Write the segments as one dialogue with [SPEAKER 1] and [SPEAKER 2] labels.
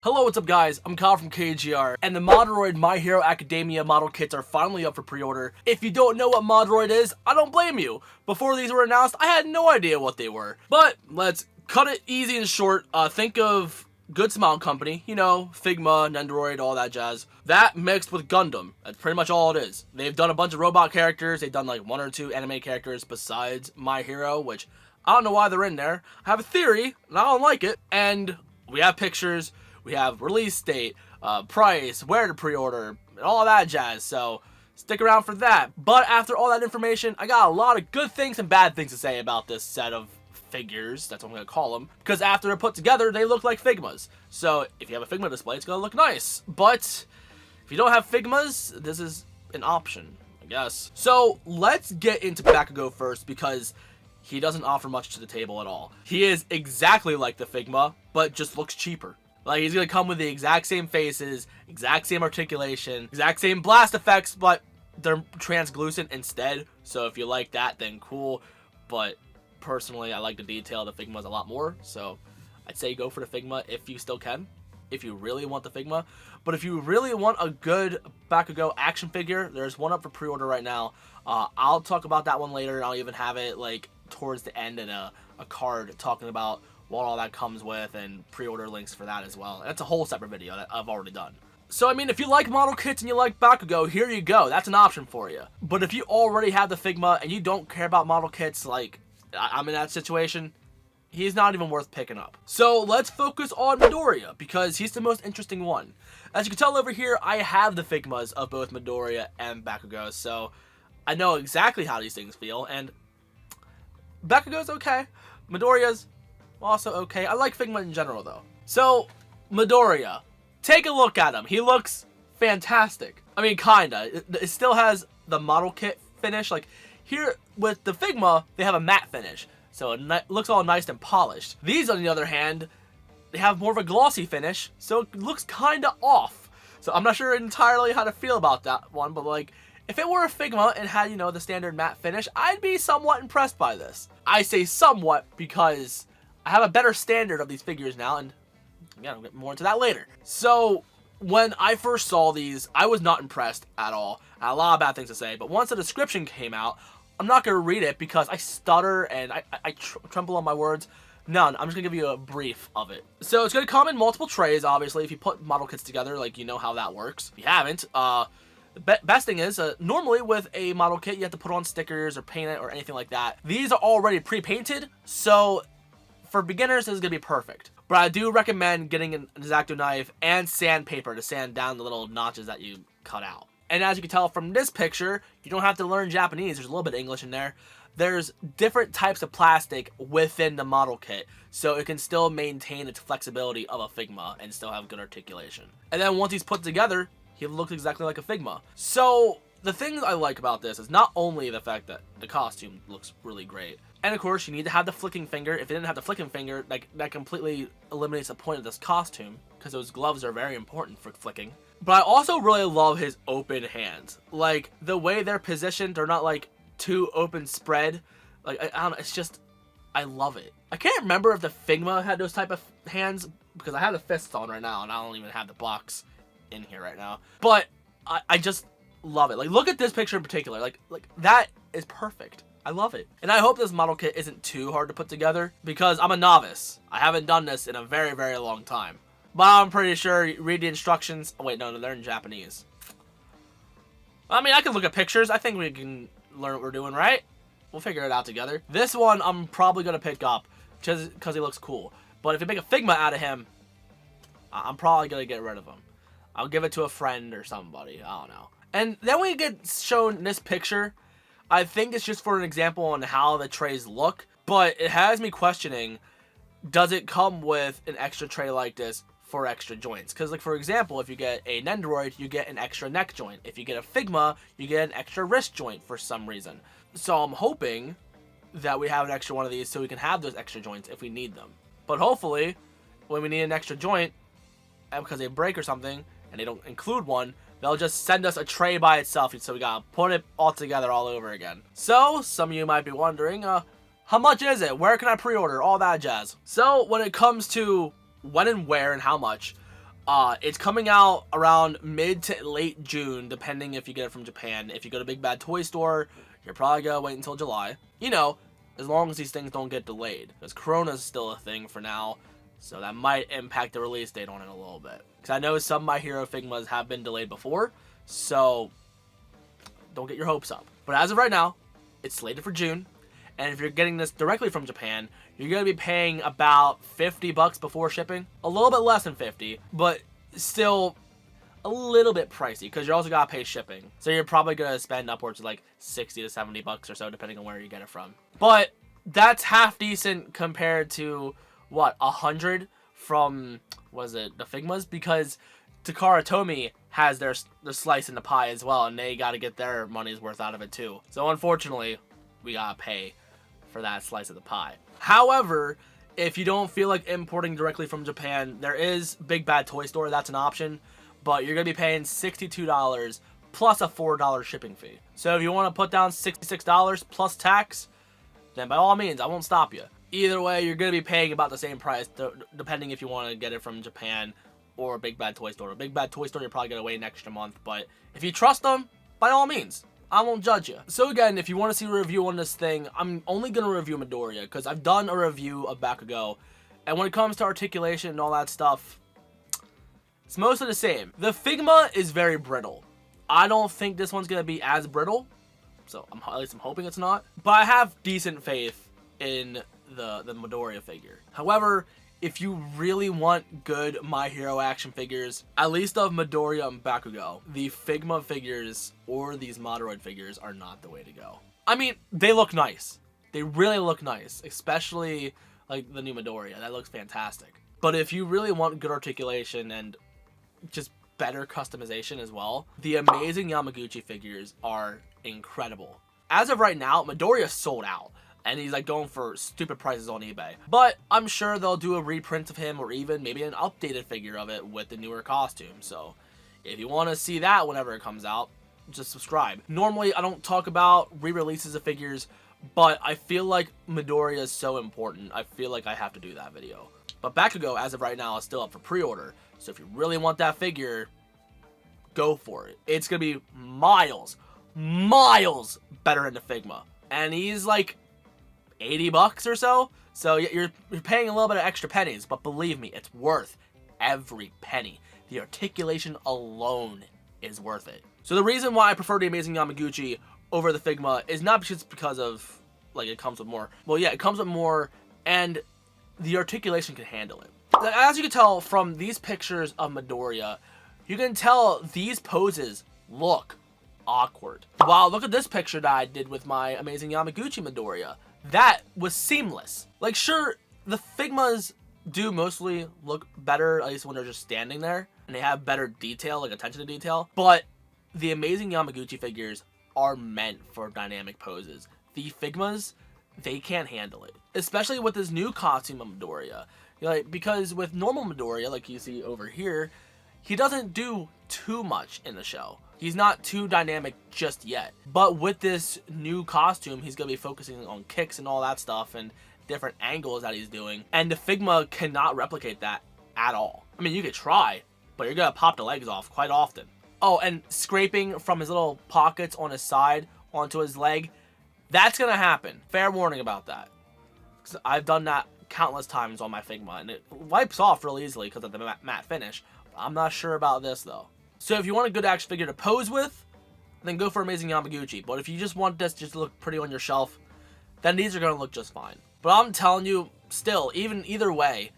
[SPEAKER 1] Hello, what's up guys? I'm Kyle from KGR, and the Moderoid My Hero Academia model kits are finally up for pre-order. If you don't know what Moderoid is, I don't blame you. Before these were announced, I had no idea what they were. But let's cut it easy and short. Think of Good Smile Company, you know, Figma, Nendoroid, all that jazz. That mixed with Gundam. That's pretty much all it is. They've done a bunch of robot characters, they've done like 1 or 2 anime characters besides My Hero, which I don't know why they're in there. I have a theory, and I don't like it. And we have pictures. We have release date, price, where to pre-order, and all that jazz, so stick around for that. But after all that information, I got a lot of good things and bad things to say about this set of figures, that's what I'm going to call them, because after they're put together, they look like Figmas. So if you have a Figma display, it's going to look nice. But if you don't have Figmas, this is an option, I guess. So let's get into Bakugo first, because he doesn't offer much to the table at all. He is exactly like the Figma, but just looks cheaper. Like, he's going to come with the exact same faces, exact same articulation, exact same blast effects, but they're translucent instead. So if you like that, then cool. But personally, I like the detail of the Figmas a lot more. So I'd say go for the Figma if you still can, if you really want the Figma. But if you really want a good Bakugo action figure, there's one up for pre-order right now. I'll talk about that one later. I'll even have it like towards the end in a card talking about what all that comes with and pre-order links for that as well. That's a whole separate video that I've already done. So, I mean, if you like model kits and you like Bakugo, here you go. That's an option for you. But if you already have the Figma and you don't care about model kits, like I'm in that situation, he's not even worth picking up. So, let's focus on Midoriya, because he's the most interesting one. As you can tell over here, I have the Figmas of both Midoriya and Bakugo, so I know exactly how these things feel, and Bakugo's okay. Midoriya's also okay. I like Figma in general, though. So, Midoriya. Take a look at him. He looks fantastic. I mean, kinda. It still has the model kit finish. Like, here with the Figma, they have a matte finish. So, it looks all nice and polished. These, on the other hand, they have more of a glossy finish. So, it looks kinda off. So, I'm not sure entirely how to feel about that one. But, like, if it were a Figma and had, you know, the standard matte finish, I'd be somewhat impressed by this. I say somewhat because I have a better standard of these figures now, and again, I'll get more into that later. So, when I first saw these, I was not impressed at all. I had a lot of bad things to say, but once the description came out, I'm not going to read it because I stutter and I tremble on my words. None. I'm just going to give you a brief of it. So, it's going to come in multiple trays, obviously. If you put model kits together, like, you know how that works. If you haven't, the best thing is, normally with a model kit, you have to put on stickers or paint it or anything like that. These are already pre-painted, so for beginners, this is going to be perfect. But I do recommend getting an X-Acto knife and sandpaper to sand down the little notches that you cut out. And as you can tell from this picture, you don't have to learn Japanese. There's a little bit of English in there. There's different types of plastic within the model kit, so it can still maintain its flexibility of a Figma and still have good articulation. And then once he's put together, he looks exactly like a Figma. So the thing I like about this is not only the fact that the costume looks really great, and of course you need to have the flicking finger. If you didn't have the flicking finger, like, that completely eliminates the point of this costume, because those gloves are very important for flicking. But I also really love his open hands. Like, the way they're positioned, they're not like too open spread. Like, I don't know, it's just, I love it. I can't remember if the Figma had those type of hands, because I have the fists on right now and I don't even have the box in here right now. But I just love it. Like, look at this picture in particular. Like that is perfect. I love it. And I hope this model kit isn't too hard to put together, because I'm a novice. I haven't done this in a very, very long time. But I'm pretty sure you read the instructions. Oh, wait, no, they're in Japanese. I mean, I can look at pictures. I think we can learn what we're doing, right? We'll figure it out together. This one I'm probably going to pick up just because he looks cool. But if you make a Figma out of him, I'm probably going to get rid of him. I'll give it to a friend or somebody. I don't know. And then we get shown this picture. I think it's just for an example on how the trays look, but it has me questioning, does it come with an extra tray like this for extra joints? Because, like, for example, if you get a Nendoroid, you get an extra neck joint. If you get a Figma, you get an extra wrist joint for some reason. So I'm hoping that we have an extra one of these so we can have those extra joints if we need them. But hopefully, when we need an extra joint, because they break or something, and they don't include one, they'll just send us a tray by itself, so we gotta put it all together all over again. So, some of you might be wondering, how much is it? Where can I pre-order? All that jazz. So, when it comes to when and where and how much, It's coming out around mid to late June, depending if you get it from Japan. If you go to Big Bad Toy Store, you're probably gonna wait until July. You know, as long as these things don't get delayed, because Corona's still a thing for now, so that might impact the release date on it a little bit. Because I know some My Hero Figmas have been delayed before, so don't get your hopes up. But as of right now, it's slated for June, and if you're getting this directly from Japan, you're going to be paying about $50 before shipping. A little bit less than 50, but still a little bit pricey, because you also got to pay shipping. So you're probably going to spend upwards of like 60 to $70 or so, depending on where you get it from. But that's half decent compared to, what, 100 from, was it, the Figmas? Because Takara Tomy has their slice in the pie as well, and they got to get their money's worth out of it too. So unfortunately, we got to pay for that slice of the pie. However, if you don't feel like importing directly from Japan, there is Big Bad Toy Store. That's an option, but you're going to be paying $62 plus a $4 shipping fee. So if you want to put down $66 plus tax, then by all means, I won't stop you. Either way, you're going to be paying about the same price, depending if you want to get it from Japan or Big Bad Toy Store. Big Bad Toy Store, you're probably going to wait an extra month, but if you trust them, by all means, I won't judge you. So again, if you want to see a review on this thing, I'm only going to review Midoriya, because I've done a review of Bakugo, and when it comes to articulation and all that stuff, it's mostly the same. The Figma is very brittle. I don't think this one's going to be as brittle, so at least I'm hoping it's not, but I have decent faith in the Midoriya figure. However, if you really want good My Hero action figures, at least of Midoriya and Bakugo, the Figma figures or these Moderoid figures are not the way to go. I mean, they look nice. They really look nice, especially like the new Midoriya. That looks fantastic. But if you really want good articulation and just better customization as well, the amazing Yamaguchi figures are incredible. As of right now, Midoriya sold out, and he's like going for stupid prices on eBay. But I'm sure they'll do a reprint of him, or even maybe an updated figure of it with the newer costume. So if you want to see that whenever it comes out, just subscribe. Normally, I don't talk about re-releases of figures, but I feel like Midoriya is so important. I feel like I have to do that video. But Bakugo, as of right now, is still up for pre-order. So if you really want that figure, go for it. It's going to be miles better in the Figma. And he's like $80 or so. So you're paying a little bit of extra pennies, but believe me, it's worth every penny. The articulation alone is worth it. So the reason why I prefer the Amazing Yamaguchi over the Figma is not just because of, like, it comes with more. Well, yeah, it comes with more, and the articulation can handle it. As you can tell from these pictures of Midoriya, you can tell these poses look awkward. Wow, look at this picture that I did with my Amazing Yamaguchi Midoriya. That was seamless. Like, sure, the Figmas do mostly look better, at least when they're just standing there, and they have better detail, like attention to detail, but the Amazing Yamaguchi figures are meant for dynamic poses. The Figmas, they can't handle it, especially with this new costume of Midoriya. Like, because with normal Midoriya, like you see over here, he doesn't do too much in the show. He's not too dynamic just yet. But with this new costume, he's going to be focusing on kicks and all that stuff and different angles that he's doing. And the Figma cannot replicate that at all. I mean, you could try, but you're going to pop the legs off quite often. Oh, and scraping from his little pockets on his side onto his leg, that's going to happen. Fair warning about that. 'Cause I've done that countless times on my Figma, and it wipes off real easily because of the matte finish. I'm not sure about this, though. So if you want a good action figure to pose with, then go for Amazing Yamaguchi. But if you just want this just to look pretty on your shelf, then these are going to look just fine. But I'm telling you, still, either way,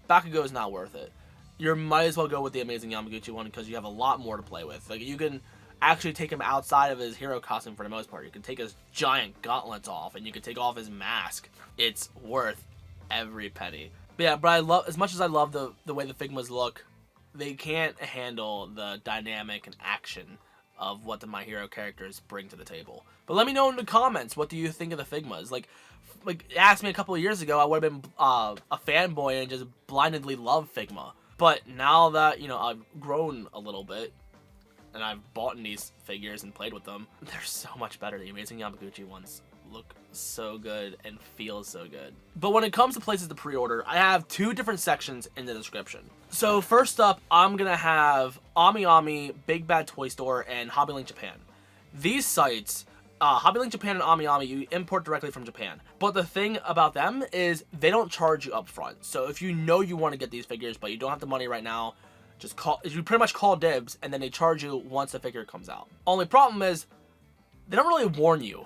[SPEAKER 1] Bakugo is not worth it. You might as well go with the Amazing Yamaguchi one, because you have a lot more to play with. Like, you can actually take him outside of his hero costume for the most part. You can take his giant gauntlets off, and you can take off his mask. It's worth every penny. But yeah, but I love, as much as I love the way the Figmas look, they can't handle the dynamic and action of what the My Hero characters bring to the table. But let me know in the comments, what do you think of the Figmas? Like asked me a couple of years ago, I would have been a fanboy and just blindly loved Figma. But now that, you know, I've grown a little bit, and I've bought in these figures and played with them, they're so much better. The Amazing Yamaguchi ones look so good and feel so good. But when it comes to places to pre-order, I have two different sections in the description. So first up, I'm gonna have Ami Ami, Big Bad Toy Store, and Hobby Link Japan. These sites, Hobby Link Japan and Ami Ami, you import directly from Japan. But the thing about them is they don't charge you up front. So if you know you want to get these figures, but you don't have the money right now, just call. You pretty much call dibs, and then they charge you once the figure comes out. Only problem is they don't really warn you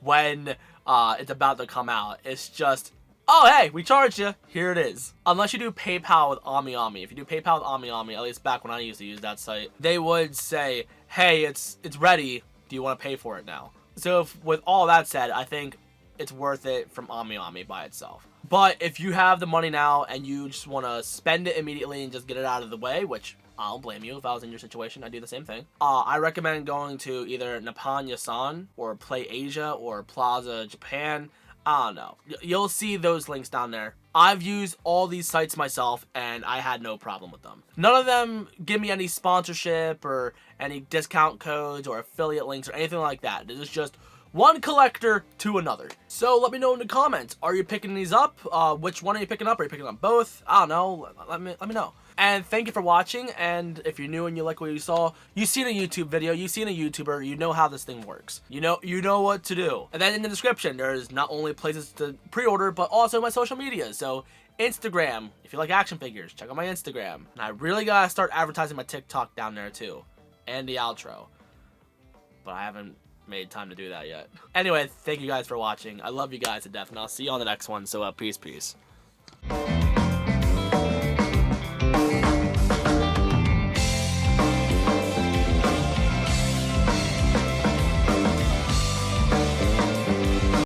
[SPEAKER 1] when it's about to come out. It's just, oh hey, we charged you, here it is. Unless you do PayPal with Ami Ami. If you do PayPal with Ami Ami, at least back when I used to use that site, they would say, hey, it's ready, do you want to pay for it now? So with all that said, I think it's worth it from Ami Ami by itself. But if you have the money now and you just want to spend it immediately and just get it out of the way, which I don't blame you. If I was in your situation, I'd do the same thing. I recommend going to either Nippon Yasan or Play Asia or Plaza Japan. I don't know. You'll see those links down there. I've used all these sites myself, and I had no problem with them. None of them give me any sponsorship or any discount codes or affiliate links or anything like that. It is just one collector to another. So let me know in the comments. Are you picking these up? Which one are you picking up? Are you picking up both? I don't know. Let me know. And thank you for watching, and if you're new and you like what you saw, you've seen a YouTube video, you've seen a YouTuber, you know how this thing works. You know what to do. And then in the description, there's not only places to pre-order, but also my social media. So Instagram, if you like action figures, check out my Instagram. And I really gotta start advertising my TikTok down there too. And the outro. But I haven't made time to do that yet. Anyway, thank you guys for watching. I love you guys to death, and I'll see you on the next one. So peace.